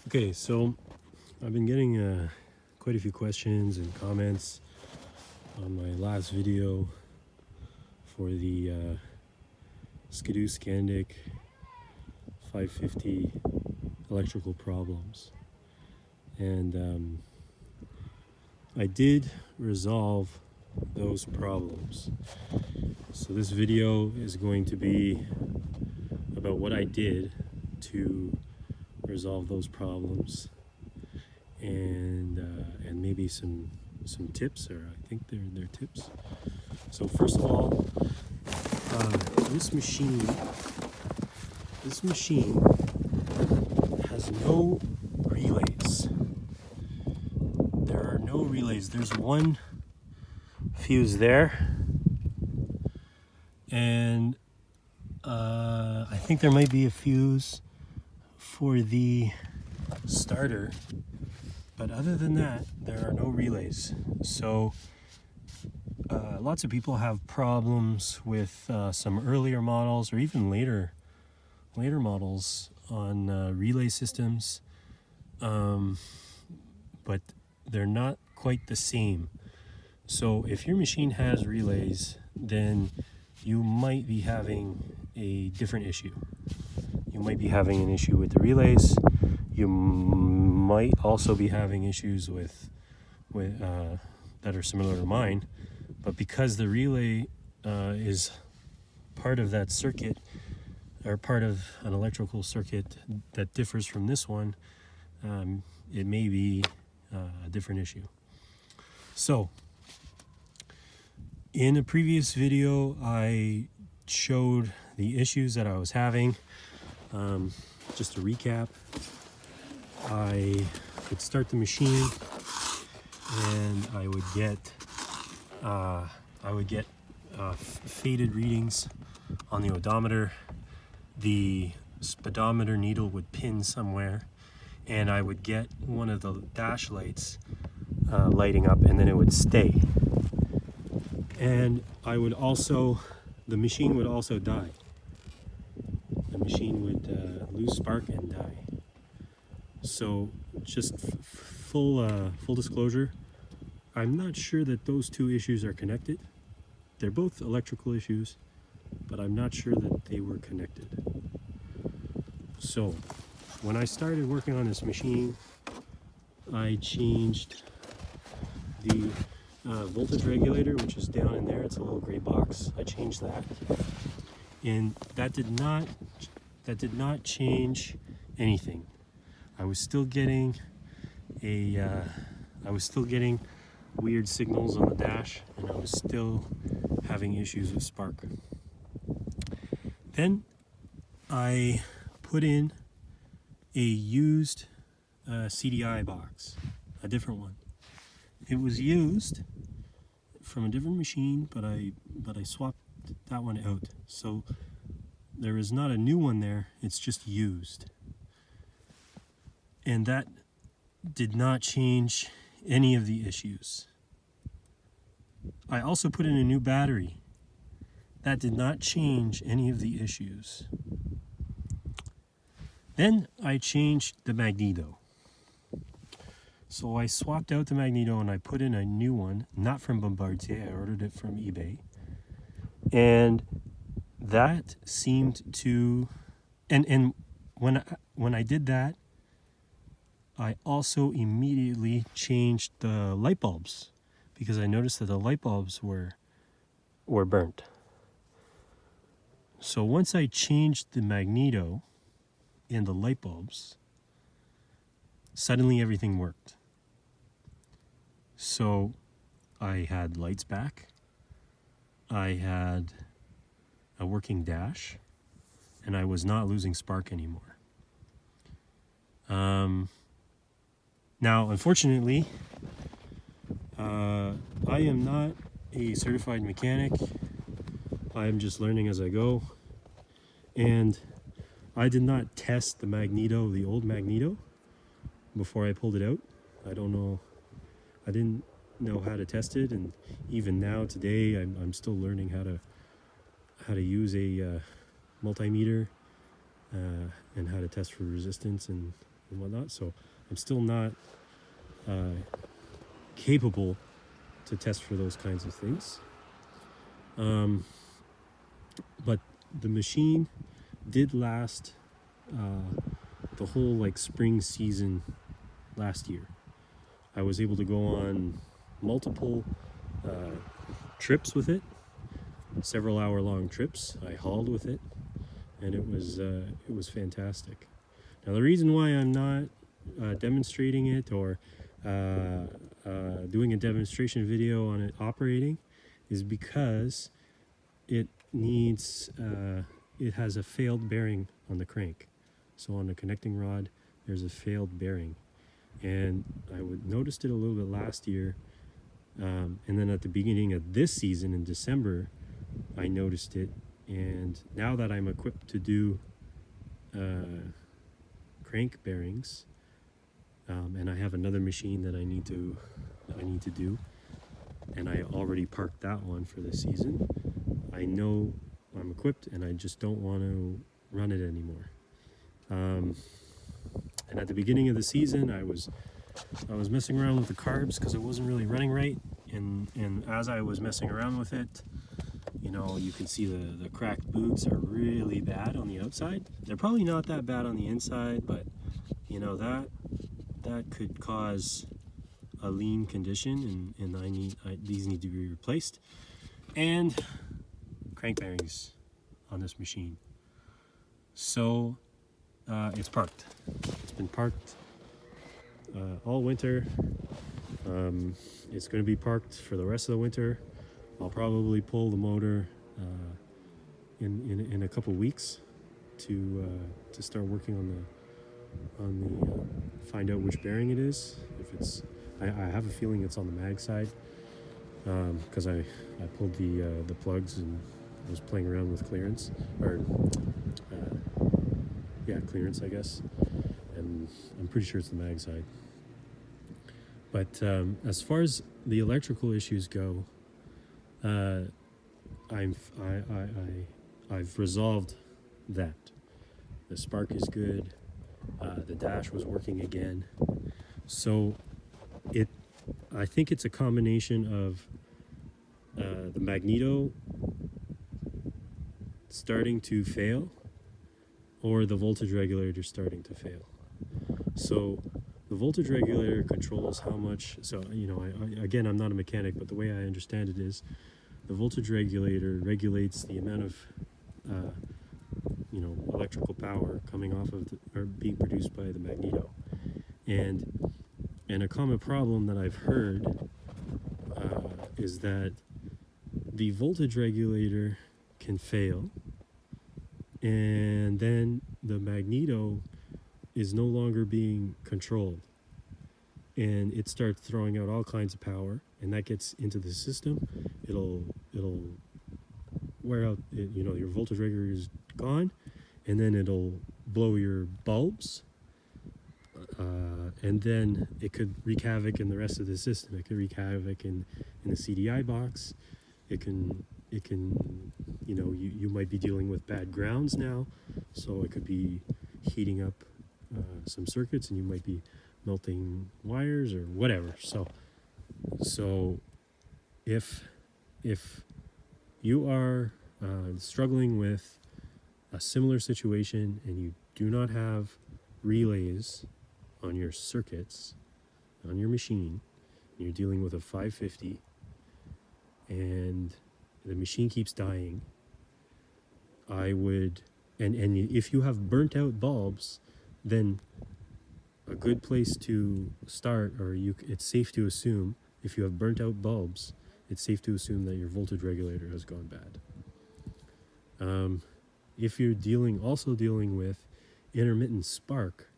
Okay, so I've been getting quite a few questions and comments on my last video for the Skidoo Skandic 550 electrical problems. And I did resolve those problems. So this video is going to be about what I did to resolve those problems, and maybe some tips, or I think they're tips. So first of all, this machine has no relays. There are no relays. There's one fuse there, and I think there might be a fuse for the starter, but other than that, there are no relays. So lots of people have problems with some earlier models, or even later models on relay systems, but they're not quite the same. So if your machine has relays, then you might be having a different issue. You might be having an issue with the relays. You might also be having issues with that are similar to mine, but because the relay is part of that circuit, or part of an electrical circuit that differs from this one, it may be a different issue. So in a previous video, I showed the issues that I was having. Just to recap, I would start the machine and I would get faded readings on the odometer. The speedometer needle would pin somewhere, and I would get one of the dash lights lighting up, and then it would stay. And the machine would also die. The machine would lose spark and die. So just full disclosure, I'm not sure that those two issues are connected. They're both electrical issues, but I'm not sure that they were connected. So when I started working on this machine, I changed the voltage regulator, which is down in there. It's a little gray box. I changed that, and that did not change anything. I was still getting weird signals on the dash, and I was still having issues with spark. Then I put in a used CDI box, a different one. It was used from a different machine, but I swapped that one out. So there is not a new one there, it's just used. And that did not change any of the issues. I also put in a new battery. That did not change any of the issues. Then I changed the magneto. So I swapped out the magneto and I put in a new one, not from Bombardier, I ordered it from eBay. And that seemed to, and when I did that, I also immediately changed the light bulbs, because I noticed that the light bulbs were burnt. So once I changed the magneto and the light bulbs, suddenly everything worked. So I had lights back, I had a working dash, and I was not losing spark anymore. Now, unfortunately, I am not a certified mechanic. I am just learning as I go, and I did not test the magneto, the old magneto, before I pulled it out. I didn't know how to test it, and even now today I'm still learning how to use a multimeter and how to test for resistance and and whatnot. So I'm still not capable to test for those kinds of things. But the machine did last the whole like spring season last year. I was able to go on multiple trips with it, several hour-long trips. I hauled with it, and it was fantastic. Now the reason why I'm not demonstrating it or doing a demonstration video on it operating is because it needs it has a failed bearing on the crank. So on the connecting rod there's a failed bearing, and I noticed it a little bit last year, and then at the beginning of this season in December I noticed it, and now that I'm equipped to do crank bearings, and I have another machine that I need to do, and I already parked that one for the season, I know I'm equipped and I just don't want to run it anymore. And at the beginning of the season I was messing around with the carbs because it wasn't really running right, and as I was messing around with it, you know, you can see the cracked boots are really bad on the outside. They're probably not that bad on the inside, but you know, that could cause a lean condition, and these need to be replaced. And crank bearings on this machine. So it's parked. It's been parked all winter. It's going to be parked for the rest of the winter. I'll probably pull the motor in a couple weeks to start working on the find out which bearing it is. If it's, I have a feeling it's on the mag side, because I pulled the plugs and was playing around with clearance, or clearance I guess, and I'm pretty sure it's the mag side. But as far as the electrical issues go, I've resolved that. The spark is good. The dash was working again. So I think it's a combination of the magneto starting to fail or the voltage regulator starting to fail. So the voltage regulator controls how much, so you know, again, I'm not a mechanic, but the way I understand it is the voltage regulator regulates the amount of electrical power coming off of or being produced by the magneto. And a common problem that I've heard is that the voltage regulator can fail, and then the magneto is no longer being controlled, and it starts throwing out all kinds of power, and that gets into the system. It'll wear out, your voltage regulator is gone, and then it'll blow your bulbs, and then it could wreak havoc in the rest of the system. It could wreak havoc in the CDI box. It can you might be dealing with bad grounds now, so it could be heating up some circuits, and you might be melting wires or whatever. So if you are struggling with a similar situation and you do not have relays on your circuits, on your machine, and you're dealing with a 550 and the machine keeps dying, I would, and if you have burnt out bulbs, then a good place to start, it's safe to assume, if you have burnt out bulbs, it's safe to assume that your voltage regulator has gone bad. If you're also dealing with intermittent spark,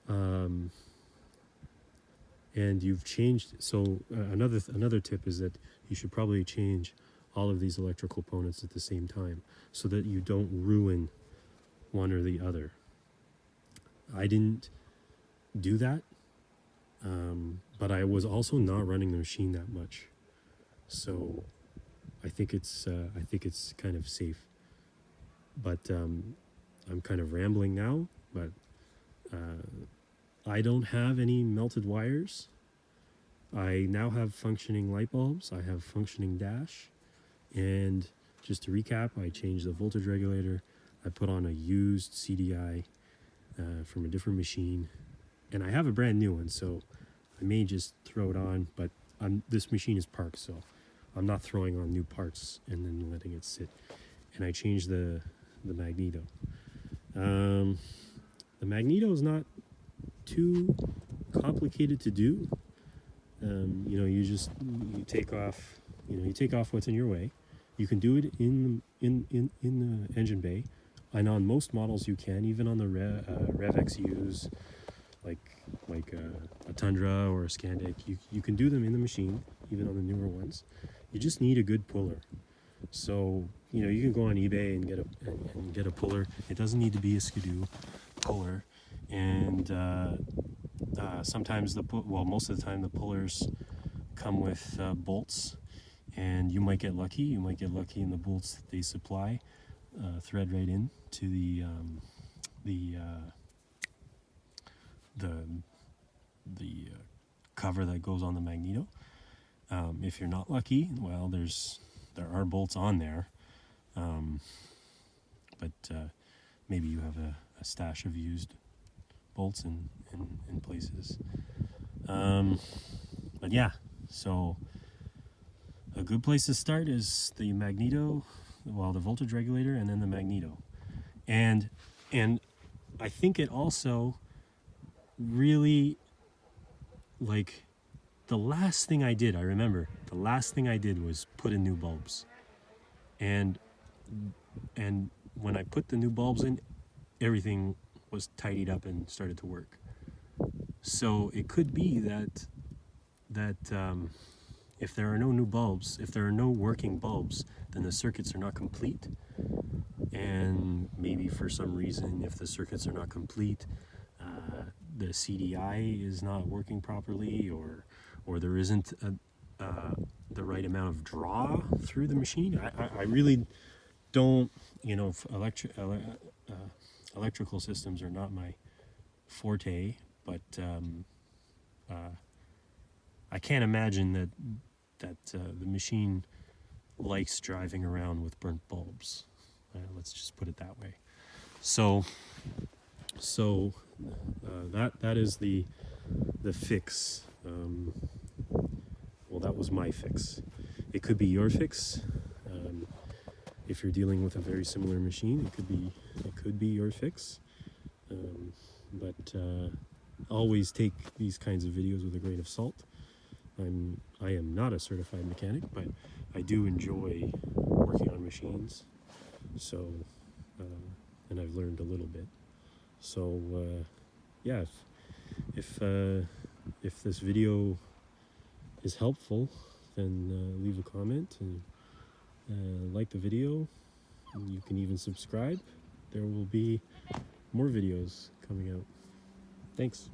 and you've changed, another tip is that you should probably change all of these electrical components at the same time so that you don't ruin one or the other. I didn't do that, but I was also not running the machine that much, so I think it's kind of safe. But I'm kind of rambling now, but I don't have any melted wires. I now have functioning light bulbs. I have functioning dash. And just to recap, I changed the voltage regulator. I put on a used CDI from a different machine. And I have a brand new one, so I may just throw it on, but this machine is parked, so I'm not throwing on new parts and then letting it sit. And I changed the magneto. The magneto is not too complicated to do. You know, you take off, you take off what's in your way. You can do it in the engine bay, and on most models you can, even on the Rev XUs, like a Tundra or a Skandic. You can do them in the machine, even on the newer ones. You just need a good puller. So you can go on eBay and get a puller. It doesn't need to be a Skidoo puller, and sometimes most of the time the pullers come with bolts, and you might get lucky. You might get lucky, and the bolts that they supply thread right in to the cover that goes on the magneto. If you're not lucky, well, there are bolts on there, but maybe you have a stash of used bolts in places. But yeah, so a good place to start is the magneto, the voltage regulator, and then the magneto. And I think it also really, like, the last thing I did was put in new bulbs. And when I put the new bulbs in, everything was tidied up and started to work. So it could be that if there are no new bulbs, if there are no working bulbs, then the circuits are not complete. And maybe for some reason, if the circuits are not complete, the CDI is not working properly, or there isn't the right amount of draw through the machine. I really don't, electrical systems are not my forte, but I can't imagine that the machine likes driving around with burnt bulbs. Let's just put it that way. So that is the fix. Well, that was my fix. It could be your fix. If you're dealing with a very similar machine, it could be your fix. But always take these kinds of videos with a grain of salt. I am not a certified mechanic, but I do enjoy working on machines. So, and I've learned a little bit. So, yeah, if this video is helpful, then leave a comment and like the video. You can even subscribe. There will be more videos coming out. Thanks.